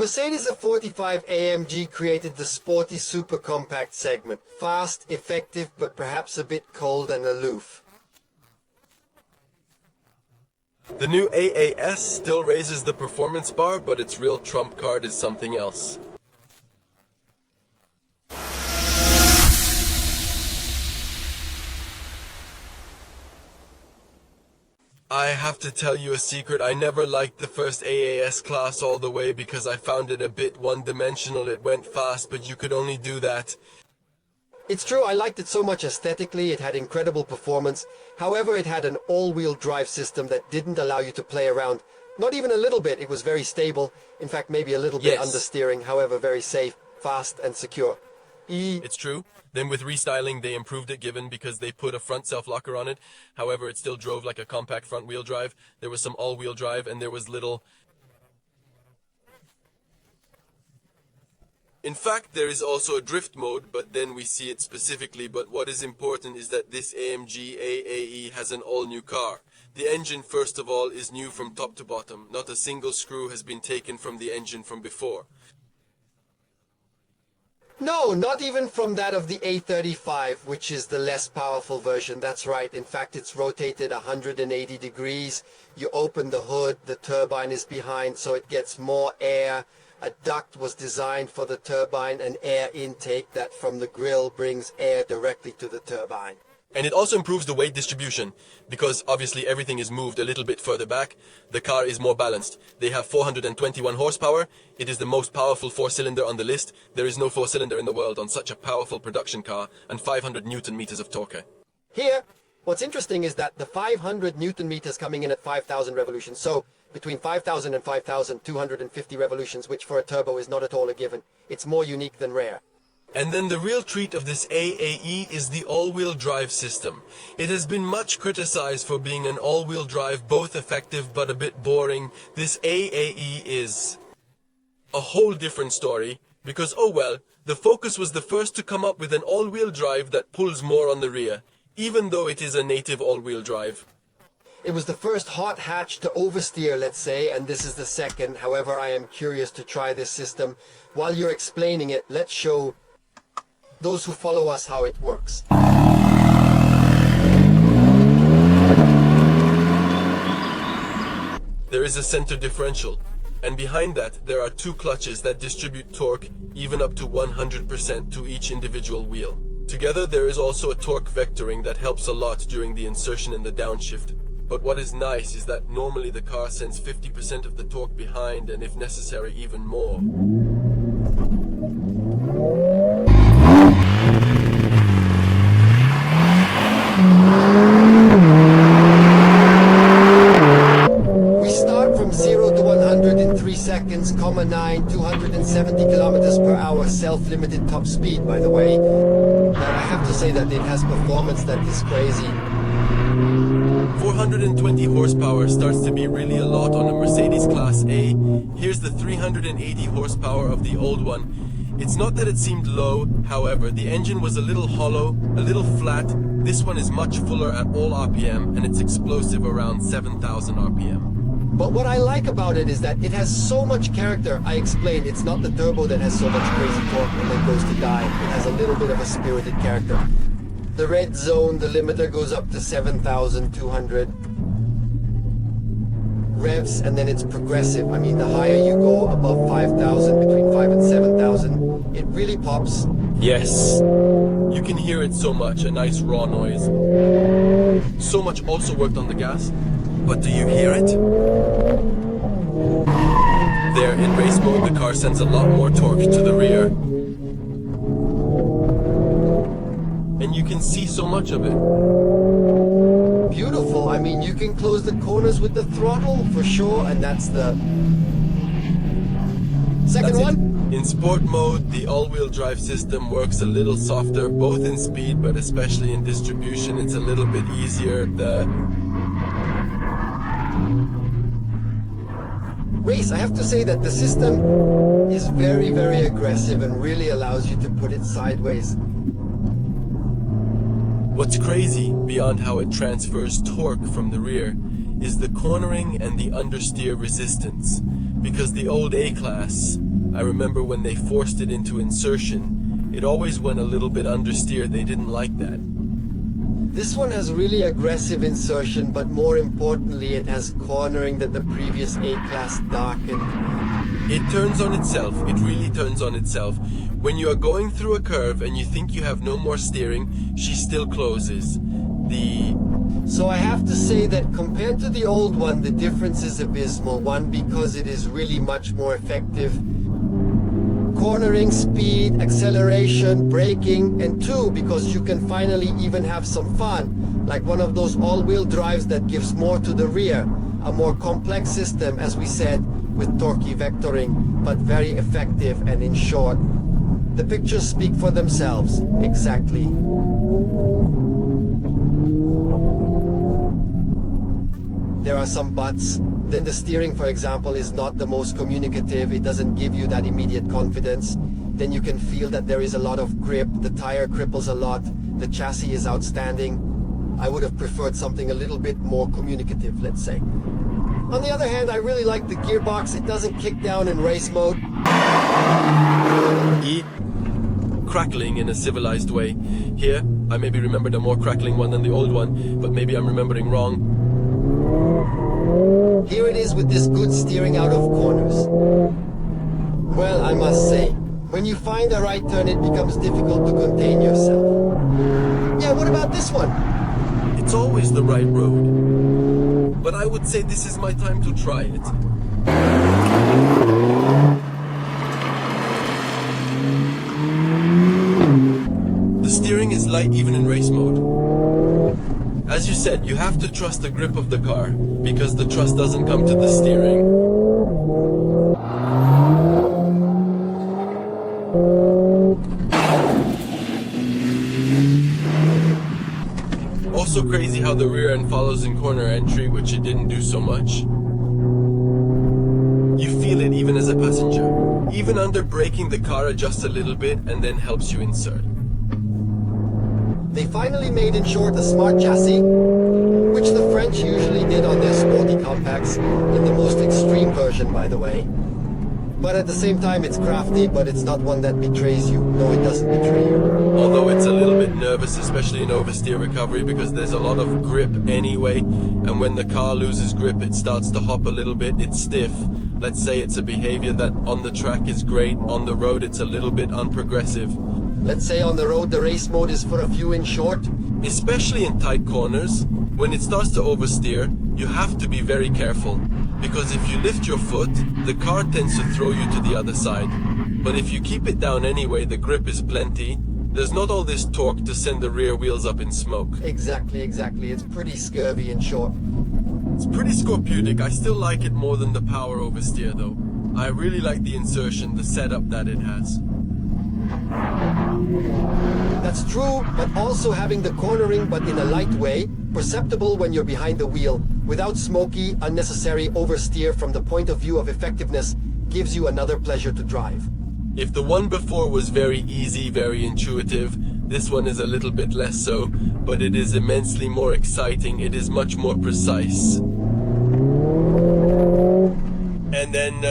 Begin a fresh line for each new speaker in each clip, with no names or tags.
Mercedes A45 AMG created the sporty super compact segment. Fast, effective, but perhaps a bit cold and aloof.
The new AAS still raises the performance bar, but its real trump card is something else. I have to tell you a secret, I never liked the first AAS class all the way because I found it a bit one-dimensional. It went fast, but you could only do that.
It's true, I liked it so much aesthetically, it had incredible performance. However, it had an all-wheel drive system that didn't allow you to play around. Not even a little bit, it was very stable. In fact, maybe a little bit understeering, however very safe, fast and secure.
It's true. Then with restyling, they improved it because they put a front self-locker on it. However, it still drove like a compact front-wheel drive. There was some all-wheel drive and there was little... In fact, there is also a drift mode, but then we see it specifically. But what is important is that this AMG AAE has an all-new car. The engine, first of all, is new from top to bottom. Not a single screw has been taken from the engine from before.
No, not even from that of the A35, which is the less powerful version. That's right. In fact, it's rotated 180 degrees. You open the hood, the turbine is behind, so it gets more air. A duct was designed for the turbine, an air intake that from the grill brings air directly to the turbine.
And it also improves the weight distribution, because obviously everything is moved a little bit further back. The car is more balanced. They have 421 horsepower. It is the most powerful four-cylinder on the list. There is no four-cylinder in the world on such a powerful production car, and 500 Newton meters of torque.
Here, what's interesting is that the 500 Newton meters coming in at 5,000 revolutions, so between 5,000 and 5,250 revolutions, which for a turbo is not at all a given. It's more unique than rare.
And then the real treat of this AAE is the all-wheel drive system. It has been much criticized for being an all-wheel drive, both effective but a bit boring. This AAE is a whole different story, because oh well, the Focus was the first to come up with an all-wheel drive that pulls more on the rear, even though it is a native all-wheel drive.
It was the first hot hatch to oversteer, let's say, and this is the second. However, I am curious to try this system. While you're explaining it, let's show those who follow us how it works.
There is a center differential, and behind that there are two clutches that distribute torque even up to 100% to each individual wheel. Together there is also a torque vectoring that helps a lot during the insertion and the downshift. But what is nice is that normally the car sends 50% of the torque behind, and if necessary even more.
We start from 0 to 100 in 3 seconds, 9, 270 kilometers per hour, self-limited top speed, by the way. Now I have to say that it has performance that is crazy.
420 horsepower starts to be really a lot on a Mercedes Class A. Here's the 380 horsepower of the old one. It's not that it seemed low, however, the engine was a little hollow, a little flat. This one is much fuller at all RPM, and it's explosive around 7,000 RPM.
But what I like about it is that it has so much character. I explained, it's not the turbo that has so much crazy torque and then goes to die. It has a little bit of a spirited character. The red zone, the limiter goes up to 7,200 revs, and then it's progressive. I mean, the higher you go above 5,000, between 5 and 7,000, it really pops.
Yes, you can hear it so much, a nice raw noise. So much also worked on the gas, but do you hear it? There, in race mode, the car sends a lot more torque to the rear. And you can see so much of it.
Beautiful. I mean, you can close the corners with the throttle for sure, and that's the second one.
In sport mode, the all-wheel drive system works a little softer, both in speed, but especially in distribution. It's a little bit easier.
Race, I have to say that the system is very, very aggressive and really allows you to put it sideways.
What's crazy, beyond how it transfers torque from the rear, is the cornering and the understeer resistance, because the old A-Class I remember when they forced it into insertion, it always went a little bit understeer. They didn't like that.
This one has really aggressive insertion, but more importantly, it has cornering that the previous A-Class darkened.
It turns on itself. It really turns on itself. When you are going through a curve and you think you have no more steering, she still closes.
So I have to say that compared to the old one, the difference is abysmal. One, because it is really much more effective. Cornering, speed, acceleration, braking, and two, because you can finally even have some fun, like one of those all-wheel drives that gives more to the rear, a more complex system, as we said, with torquey vectoring, but very effective. And in short, the pictures speak for themselves. Exactly. There are some buts. Then the steering, for example, is not the most communicative. It doesn't give you that immediate confidence. Then you can feel that there is a lot of grip. The tire cripples a lot. The chassis is outstanding. I would have preferred something a little bit more communicative, let's say. On the other hand, I really like the gearbox. It doesn't kick down in race mode.
Crackling in a civilized way. Here, I maybe remembered a more crackling one than the old one, but maybe I'm remembering wrong.
Here it is with this good steering out of corners. Well, I must say, when you find a right turn, it becomes difficult to contain yourself. Yeah, what about this one?
It's always the right road. But I would say this is my time to try it. The steering is light even in race mode. As you said, you have to trust the grip of the car, because the trust doesn't come to the steering. Also crazy how the rear end follows in corner entry, which it didn't do so much. You feel it even as a passenger. Even under braking, the car adjusts a little bit and then helps you insert.
They finally made, in short, a smart chassis, which the French usually did on their sporty compacts, in the most extreme version, by the way. But at the same time, it's crafty, but it's not one that betrays you. No, it doesn't betray you.
Although it's a little bit nervous, especially in oversteer recovery, because there's a lot of grip anyway, and when the car loses grip, it starts to hop a little bit. It's stiff. Let's say it's a behavior that on the track is great, on the road it's a little bit unprogressive.
Let's say on the road the race mode is for a few in short.
Especially in tight corners, when it starts to oversteer, you have to be very careful. Because if you lift your foot, the car tends to throw you to the other side. But if you keep it down anyway, the grip is plenty. There's not all this torque to send the rear wheels up in smoke.
Exactly. It's pretty scurvy in short.
It's pretty scorbutic. I still like it more than the power oversteer though. I really like the insertion, the setup that it has.
That's true, but also having the cornering, but in a light way, perceptible when you're behind the wheel, without smoky, unnecessary oversteer from the point of view of effectiveness, gives you another pleasure to drive.
If the one before was very easy, very intuitive, this one is a little bit less so, but it is immensely more exciting. It is much more precise. And then,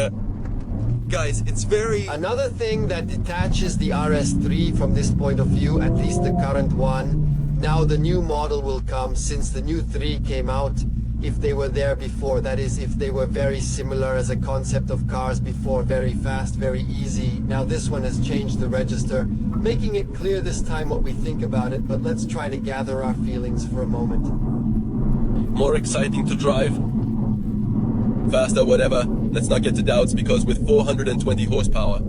guys, it's very...
Another thing that detaches the RS3 from this point of view, at least the current one, now the new model will come since the new 3 came out, if they were there before, that is, if they were very similar as a concept of cars before, very fast, very easy. Now this one has changed the register, making it clear this time what we think about it, but let's try to gather our feelings for a moment.
More exciting to drive. Faster, whatever. Let's not get to doubts, because with 420 horsepower,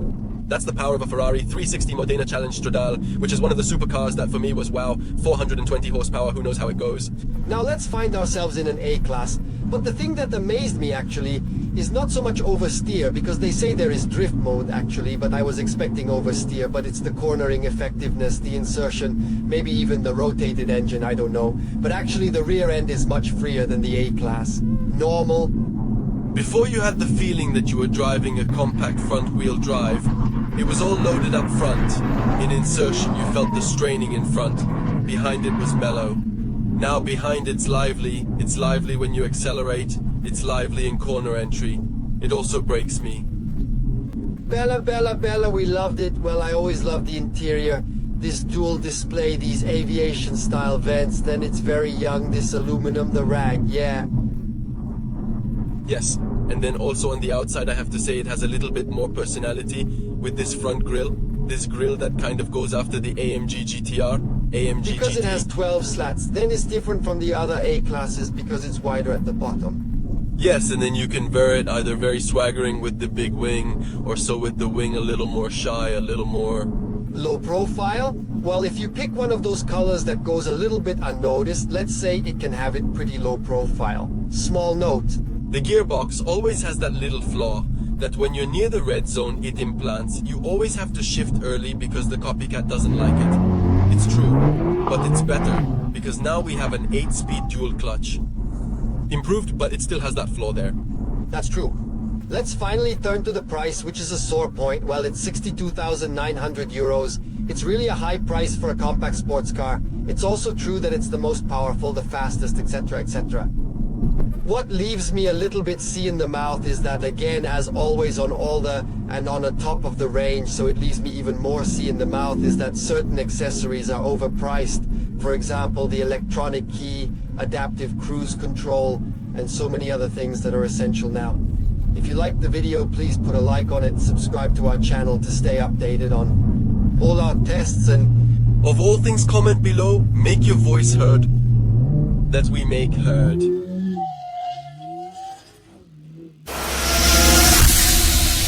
that's the power of a Ferrari 360 Modena Challenge Stradale, which is one of the supercars that for me was wow, 420 horsepower, who knows how it goes.
Now let's find ourselves in an A-Class, but the thing that amazed me actually is not so much oversteer, because they say there is drift mode actually, but I was expecting oversteer, but it's the cornering effectiveness, the insertion, maybe even the rotated engine, I don't know. But actually the rear end is much freer than the A-Class. Normal.
Before you had the feeling that you were driving a compact front-wheel drive, it was all loaded up front. In insertion, you felt the straining in front. Behind it was mellow. Now behind it's lively. It's lively when you accelerate. It's lively in corner entry. It also breaks me.
Bella, we loved it. Well, I always loved the interior. This dual display, these aviation style vents, then it's very young, this aluminum, the rag, yeah.
Yes, and then also on the outside I have to say it has a little bit more personality with this front grille. This grille that kind of goes after the AMG GTR, AMG
Because
GT.
it has 12 slats, then it's different from the other A classes because it's wider at the bottom.
Yes, and then you can wear it either very swaggering with the big wing, or so with the wing a little more shy, a little more...
Low profile? Well, if you pick one of those colors that goes a little bit unnoticed, let's say it can have it pretty low profile. Small note.
The gearbox always has that little flaw, that when you're near the red zone it implants. You always have to shift early because the copycat doesn't like it. It's true, but it's better, because now we have an 8-speed dual clutch. Improved, but it still has that flaw there.
That's true. Let's finally turn to the price, which is a sore point. Well, it's 62,900 euros. It's really a high price for a compact sports car. It's also true that it's the most powerful, the fastest, etc., etc. What leaves me a little bit C in the mouth is that, again, as always on all the and on the top of the range, so it leaves me even more C in the mouth, is that certain accessories are overpriced. For example, the electronic key, adaptive cruise control, and so many other things that are essential now. If you liked the video, please put a like on it and subscribe to our channel to stay updated on all our tests. And
of all things, comment below, make your voice heard, that we make heard.